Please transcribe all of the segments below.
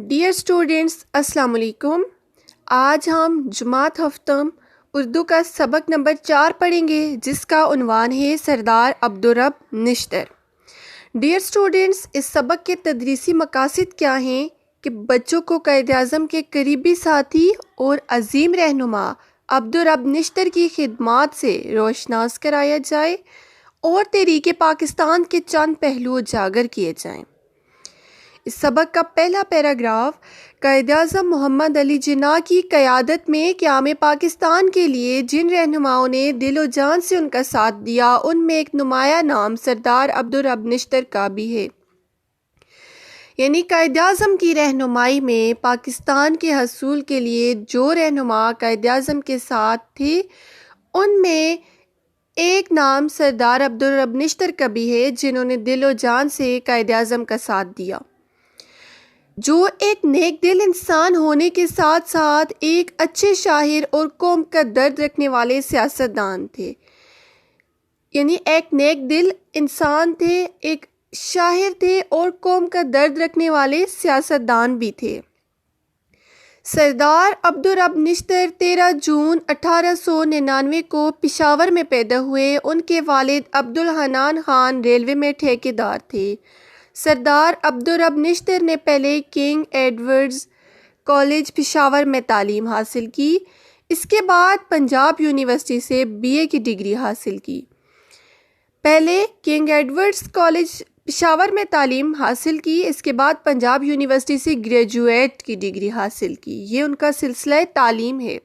Dear students, السلام علیکم۔ آج ہم جماعت ہفتم اردو کا سبق نمبر 4 پڑھیں گے، جس کا عنوان ہے سردار عبدالرب نشتر۔ ڈیئر اسٹوڈینٹس، اس سبق کے تدریسی مقاصد کیا ہیں کہ بچوں کو قائد اعظم کے قریبی ساتھی اور عظیم رہنما عبدالرب نشتر کی خدمات سے روشناس کرایا جائے اور تحریک پاکستان کے چند پہلو اجاگر کیے جائیں۔ اس سبق کا پہلا پیراگراف قائد اعظم محمد علی جناح کی قیادت میں قیام پاکستان کے لیے جن رہنماؤں نے دل و جان سے ان کا ساتھ دیا، ان میں ایک نمایاں نام سردار عبدالرب نشتر کا بھی ہے۔ یعنی قائد اعظم کی رہنمائی میں پاکستان کے حصول کے لیے جو رہنما قائد اعظم کے ساتھ تھے، ان میں ایک نام سردار عبدالرب نشتر کا بھی ہے، جنہوں نے دل و جان سے قائد اعظم کا ساتھ دیا، جو ایک نیک دل انسان ہونے کے ساتھ ساتھ ایک اچھے شاعر اور قوم کا درد رکھنے والے سیاستدان تھے۔ یعنی ایک نیک دل انسان تھے، ایک شاعر تھے اور قوم کا درد رکھنے والے سیاستدان بھی تھے۔ سردار عبدالرب نشتر 13 جون 1899 کو پشاور میں پیدا ہوئے۔ ان کے والد عبدالحنان خان ریلوے میں ٹھیکیدار تھے۔ سردار عبدالرب نشتر نے پہلے کنگ ایڈورڈز کالج پشاور میں تعلیم حاصل کی، اس کے بعد پنجاب یونیورسٹی سے BA کی ڈگری حاصل کی۔ پہلے کنگ ایڈورڈز کالج پشاور میں تعلیم حاصل کی، اس کے بعد پنجاب یونیورسٹی سے گریجویٹ کی ڈگری حاصل کی۔ یہ ان کا سلسلہ تعلیم ہے۔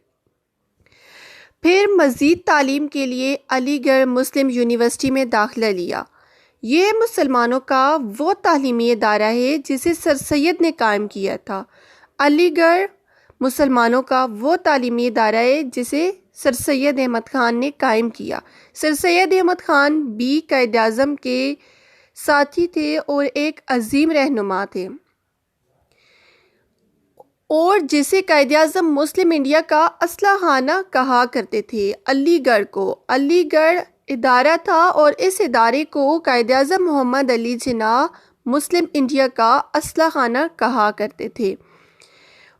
پھر مزید تعلیم کے لیے علی گڑھ مسلم یونیورسٹی میں داخلہ لیا۔ یہ مسلمانوں کا وہ تعلیمی ادارہ ہے جسے سر سید نے قائم کیا تھا۔ علی گڑھ مسلمانوں کا وہ تعلیمی ادارہ ہے جسے سر سید احمد خان نے قائم کیا۔ سر سید احمد خان بھی قائد اعظم کے ساتھی تھے اور ایک عظیم رہنما تھے، اور جسے قائد اعظم مسلم انڈیا کا اسلحہ خانہ کہا کرتے تھے۔ علی گڑھ کو علی گڑھ ادارہ تھا، اور اس ادارے کو قائد اعظم محمد علی جناح مسلم انڈیا کا اسلحہ خانہ کہا کرتے تھے۔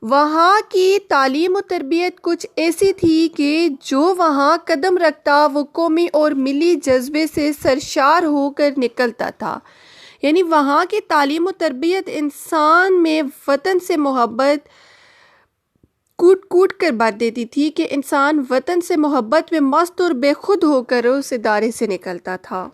وہاں کی تعلیم و تربیت کچھ ایسی تھی کہ جو وہاں قدم رکھتا وہ قومی اور ملی جذبے سے سرشار ہو کر نکلتا تھا۔ یعنی وہاں کی تعلیم و تربیت انسان میں وطن سے محبت کوٹ کوٹ کر بھر دیتی تھی کہ انسان وطن سے محبت میں مست اور بے خود ہو کر اس ادارے سے نکلتا تھا۔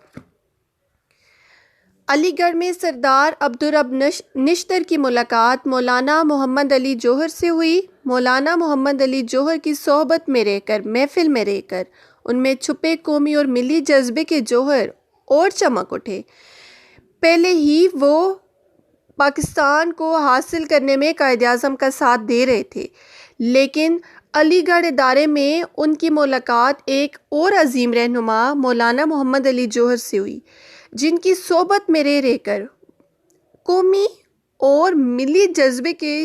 علی گڑھ میں سردار عبدالرب نشتر کی ملاقات مولانا محمد علی جوہر سے ہوئی۔ مولانا محمد علی جوہر کی صحبت میں رہ کر، محفل میں رہ کر ان میں چھپے قومی اور ملی جذبے کے جوہر اور چمک اٹھے۔ پہلے ہی وہ پاکستان کو حاصل کرنے میں قائد اعظم کا ساتھ دے رہے تھے، لیکن علی گڑھ ادارے میں ان کی ملاقات ایک اور عظیم رہنما مولانا محمد علی جوہر سے ہوئی، جن کی صحبت میں رہ کر قومی اور ملی جذبے کے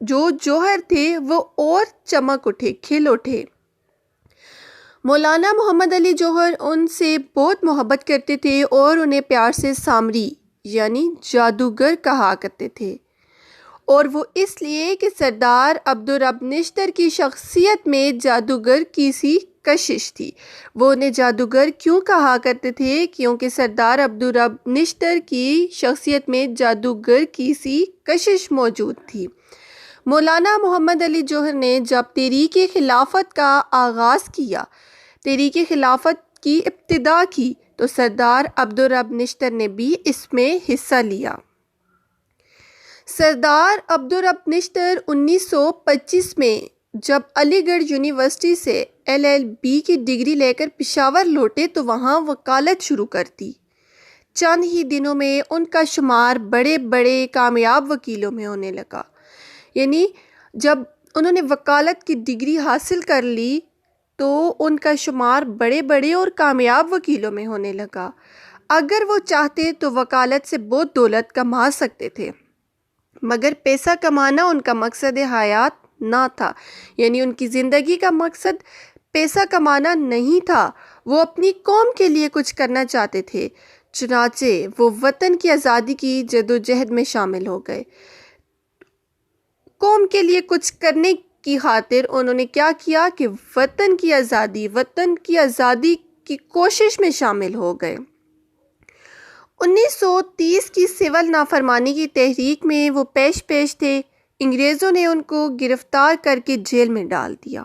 جو جوہر تھے وہ اور چمک اٹھے، کھل اٹھے۔ مولانا محمد علی جوہر ان سے بہت محبت کرتے تھے اور انہیں پیار سے سامری یعنی جادوگر کہا کرتے تھے، اور وہ اس لیے کہ سردار عبدالرب نشتر کی شخصیت میں جادوگر کی سی کشش تھی۔ وہ انہیں جادوگر کیوں کہا کرتے تھے؟ کیونکہ سردار عبدالرب نشتر کی شخصیت میں جادوگر کی سی کشش موجود تھی۔ مولانا محمد علی جوہر نے جب تحریک خلافت کا آغاز کیا، تحریک خلافت کی ابتدا کی، تو سردار عبدالرب نشتر نے بھی اس میں حصہ لیا۔ سردار عبدالرب نشتر 1925 میں جب علی گڑھ یونیورسٹی سے LLB کی ڈگری لے کر پشاور لوٹے تو وہاں وکالت شروع کر دی۔ چند ہی دنوں میں ان کا شمار بڑے بڑے کامیاب وکیلوں میں ہونے لگا۔ یعنی جب انہوں نے وکالت کی ڈگری حاصل کر لی تو ان کا شمار بڑے بڑے اور کامیاب وکیلوں میں ہونے لگا۔ اگر وہ چاہتے تو وکالت سے بہت دولت کما سکتے تھے، مگر پیسہ کمانا ان کا مقصد حیات نہ تھا۔ یعنی ان کی زندگی کا مقصد پیسہ کمانا نہیں تھا، وہ اپنی قوم کے لیے کچھ کرنا چاہتے تھے۔ چنانچہ وہ وطن کی آزادی کی جدوجہد میں شامل ہو گئے۔ کے لیے کچھ کرنے کی خاطر انہوں نے کیا کیا کہ وطن کی آزادی کی کوشش میں شامل ہو گئے۔ 1930 کی سول نافرمانی کی تحریک میں وہ پیش تھے۔ انگریزوں نے ان کو گرفتار کر کے جیل میں ڈال دیا۔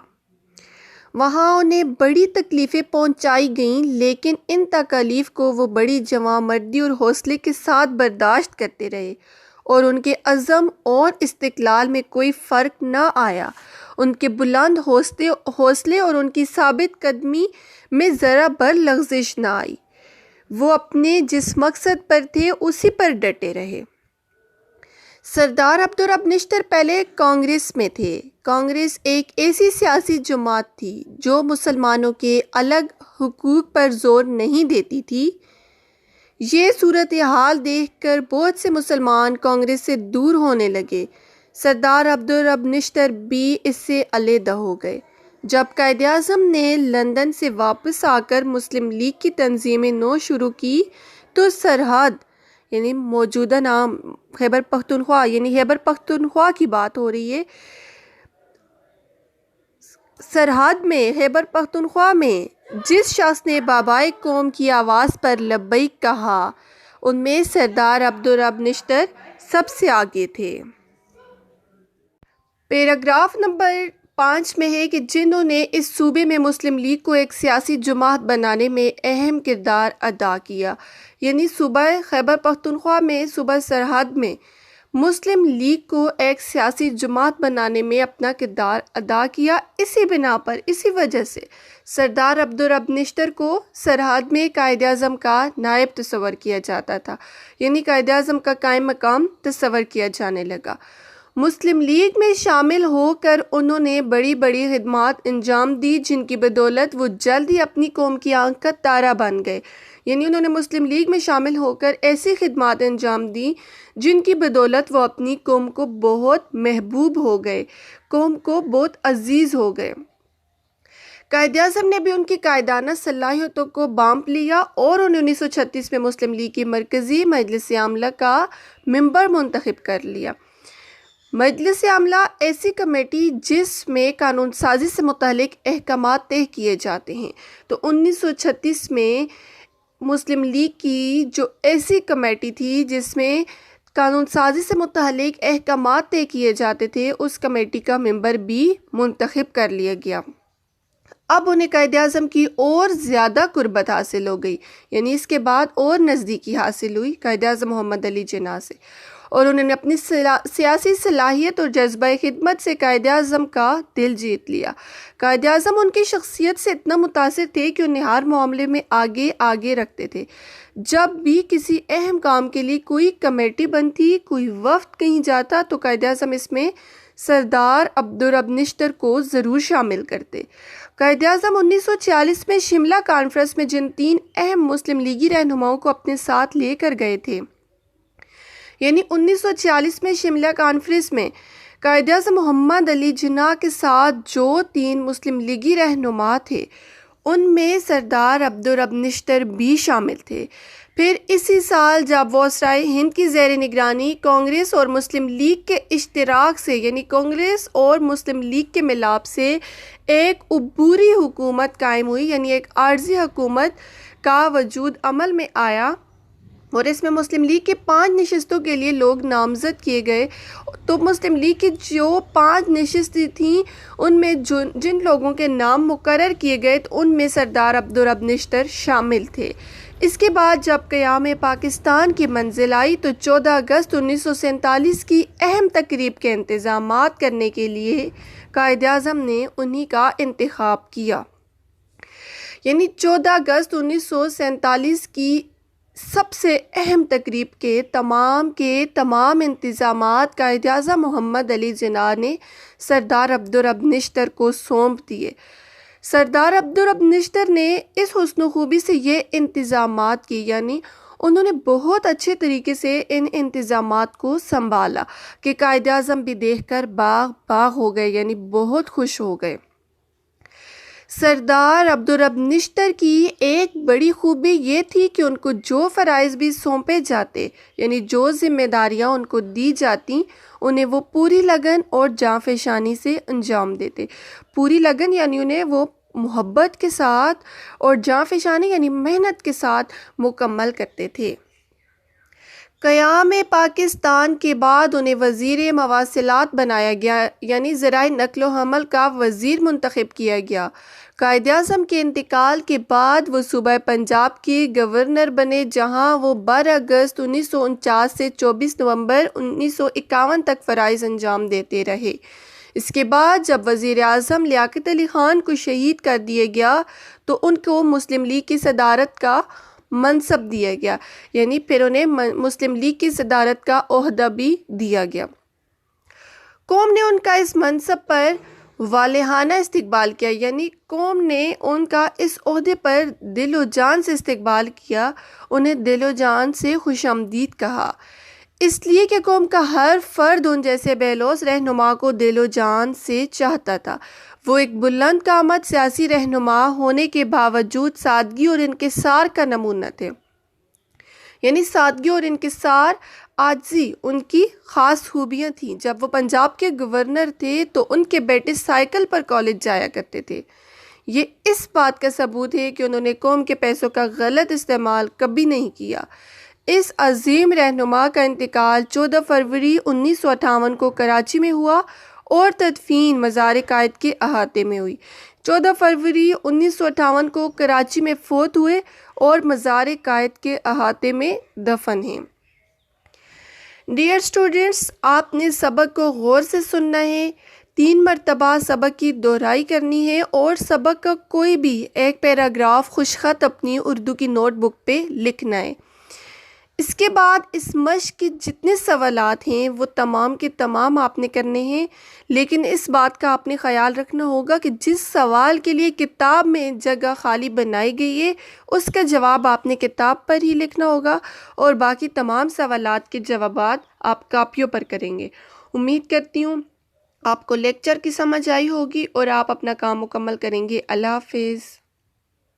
وہاں انہیں بڑی تکلیفیں پہنچائی گئیں، لیکن ان تکالیف کو وہ بڑی جواں مردی اور حوصلے کے ساتھ برداشت کرتے رہے اور ان کے عزم اور استقلال میں کوئی فرق نہ آیا۔ ان کے بلند حوصلے اور ان کی ثابت قدمی میں ذرا بر لغزش نہ آئی۔ وہ اپنے جس مقصد پر تھے اسی پر ڈٹے رہے۔ سردار عبدالرب نشتر پہلے کانگریس میں تھے۔ کانگریس ایک ایسی سیاسی جماعت تھی جو مسلمانوں کے الگ حقوق پر زور نہیں دیتی تھی۔ یہ صورتحال دیکھ کر بہت سے مسلمان کانگریس سے دور ہونے لگے۔ سردار عبدالرب نشتر بھی اس سے علیحدہ ہو گئے۔ جب قائد اعظم نے لندن سے واپس آ کر مسلم لیگ کی تنظیمیں نو شروع کی تو سرحد یعنی موجودہ نام خیبر پختونخوا کی بات ہو رہی ہے، سرحد میں خیبر پختونخوا میں جس شخص نے بابائے قوم کی آواز پر لبیک کہا ان میں سردار عبدالرب نشتر سب سے آگے تھے۔ پیراگراف نمبر 5 میں ہے کہ جنہوں نے اس صوبے میں مسلم لیگ کو ایک سیاسی جماعت بنانے میں اہم کردار ادا کیا، یعنی صوبہ خیبر پختونخوا میں صوبہ سرحد میں مسلم لیگ کو ایک سیاسی جماعت بنانے میں اپنا کردار ادا کیا۔ اسی بنا پر، اسی وجہ سے سردار عبدالرب نشتر کو سرحد میں قائد اعظم کا نائب تصور کیا جاتا تھا، یعنی قائد اعظم کا قائم مقام تصور کیا جانے لگا۔ مسلم لیگ میں شامل ہو کر انہوں نے بڑی خدمات انجام دی، جن کی بدولت وہ جلد ہی اپنی قوم کی آنکھ کا تارا بن گئے۔ یعنی انہوں نے مسلم لیگ میں شامل ہو کر ایسی خدمات انجام دی جن کی بدولت وہ اپنی قوم کو بہت محبوب ہو گئے، قوم کو بہت عزیز ہو گئے۔ قائد اعظم نے بھی ان کی قائدانہ صلاحیتوں کو بانپ لیا اور انہیں 1936 میں مسلم لیگ کی مرکزی مجلس عاملہ کا ممبر منتخب کر لیا۔ مجلس عاملہ ایسی کمیٹی جس میں قانون سازی سے متعلق احکامات طے کیے جاتے ہیں۔ تو 1936 میں مسلم لیگ کی جو ایسی کمیٹی تھی جس میں قانون سازی سے متعلق احکامات طے کیے جاتے تھے، اس کمیٹی کا ممبر بھی منتخب کر لیا گیا۔ اب انہیں قائد اعظم کی اور زیادہ قربت حاصل ہو گئی، یعنی اس کے بعد اور نزدیکی حاصل ہوئی قائد اعظم محمد علی جناح سے، اور انہوں نے اپنی سیاسی صلاحیت اور جذبہ خدمت سے قائد اعظم کا دل جیت لیا۔ قائد اعظم ان کی شخصیت سے اتنا متاثر تھے کہ انہیں ہر معاملے میں آگے رکھتے تھے۔ جب بھی کسی اہم کام کے لیے کوئی کمیٹی بنتی، کوئی وفد کہیں جاتا تو قائد اعظم اس میں سردار عبدالرب نشتر کو ضرور شامل کرتے۔ قائد اعظم 1946 میں شملہ کانفرنس میں جن 3 اہم مسلم لیگی رہنماؤں کو اپنے ساتھ لے کر گئے تھے، یعنی 1946 میں شملہ کانفرنس میں قائد اعظم محمد علی جناح کے ساتھ جو 3 مسلم لیگی رہنما تھے، ان میں سردار عبدالرب نشتر بھی شامل تھے۔ پھر اسی سال جب وائسرائے ہند کی زیر نگرانی کانگریس اور مسلم لیگ کے اشتراک سے، یعنی کانگریس اور مسلم لیگ کے ملاپ سے ایک عبوری حکومت قائم ہوئی، یعنی ایک عارضی حکومت کا وجود عمل میں آیا، اور اس میں مسلم لیگ کے 5 نشستوں کے لیے لوگ نامزد کیے گئے۔ تو مسلم لیگ کی جو 5 نشستیں تھیں ان میں جن لوگوں کے نام مقرر کیے گئے تو ان میں سردار عبدالرب نشتر شامل تھے۔ اس کے بعد جب قیام پاکستان کی منزل آئی تو 14 اگست 1947 کی اہم تقریب کے انتظامات کرنے کے لیے قائد اعظم نے انہی کا انتخاب کیا، یعنی 14 اگست 1947 کی سب سے اہم تقریب کے تمام انتظامات قائد اعظم محمد علی جناح نے سردار عبدالرب نشتر کو سونپ دیے۔ سردار عبدالرب نشتر نے اس حسن و خوبی سے یہ انتظامات کی، یعنی انہوں نے بہت اچھے طریقے سے ان انتظامات کو سنبھالا کہ قائد اعظم بھی دیکھ کر باغ ہو گئے، یعنی بہت خوش ہو گئے۔ سردار عبدالرب نشتر کی ایک بڑی خوبی یہ تھی کہ ان کو جو فرائض بھی سونپے جاتے، یعنی جو ذمہ داریاں ان کو دی جاتی، انہیں وہ پوری لگن اور جاں فشانی سے انجام دیتے۔ پوری لگن یعنی انہیں وہ محبت کے ساتھ، اور جاں فشانی یعنی محنت کے ساتھ مکمل کرتے تھے۔ قیام پاکستان کے بعد انہیں وزیر مواصلات بنایا گیا، یعنی ذرائع نقل و حمل کا وزیر منتخب کیا گیا۔ قائد اعظم کے انتقال کے بعد وہ صوبہ پنجاب کے گورنر بنے، جہاں وہ 12 اگست 1949 سے 24 نومبر 1951 تک فرائض انجام دیتے رہے۔ اس کے بعد جب وزیر اعظم لیاقت علی خان کو شہید کر دیا گیا تو ان کو مسلم لیگ کی صدارت کا منصب دیا گیا، یعنی پھر انہیں مسلم لیگ کی صدارت کا عہدہ بھی دیا گیا۔ قوم نے ان کا اس منصب پر والہانہ استقبال کیا، یعنی قوم نے ان کا اس عہدے پر دل و جان سے استقبال کیا، انہیں دل و جان سے خوش آمدید کہا، اس لیے کہ قوم کا ہر فرد ان جیسے بے لوث رہنما کو دل و جان سے چاہتا تھا۔ وہ ایک بلند قامت سیاسی رہنما ہونے کے باوجود سادگی اور انکسار کا نمونہ تھے، یعنی سادگی اور انکسار، عاجزی ان کی خاص خوبیاں تھیں۔ جب وہ پنجاب کے گورنر تھے تو ان کے بیٹے سائیکل پر کالج جایا کرتے تھے۔ یہ اس بات کا ثبوت ہے کہ انہوں نے قوم کے پیسوں کا غلط استعمال کبھی نہیں کیا۔ اس عظیم رہنما کا انتقال 14 فروری 1958 کو کراچی میں ہوا اور تدفین مزار قائد کے احاطے میں ہوئی۔ 14 فروری 1958 کو کراچی میں فوت ہوئے اور مزار قائد کے احاطے میں دفن ہیں۔ ڈیئر اسٹوڈنٹس، آپ نے سبق کو غور سے سننا ہے، 3 مرتبہ سبق کی دہرائی کرنی ہے اور سبق کا کوئی بھی ایک پیراگراف خوش خط اپنی اردو کی نوٹ بک پہ لکھنا ہے۔ اس کے بعد اس مشق کے جتنے سوالات ہیں وہ تمام کے تمام آپ نے کرنے ہیں، لیکن اس بات کا آپ نے خیال رکھنا ہوگا کہ جس سوال کے لیے کتاب میں جگہ خالی بنائی گئی ہے اس کا جواب آپ نے کتاب پر ہی لکھنا ہوگا، اور باقی تمام سوالات کے جوابات آپ کاپیوں پر کریں گے۔ امید کرتی ہوں آپ کو لیکچر کی سمجھ آئی ہوگی اور آپ اپنا کام مکمل کریں گے۔ اللہ حافظ۔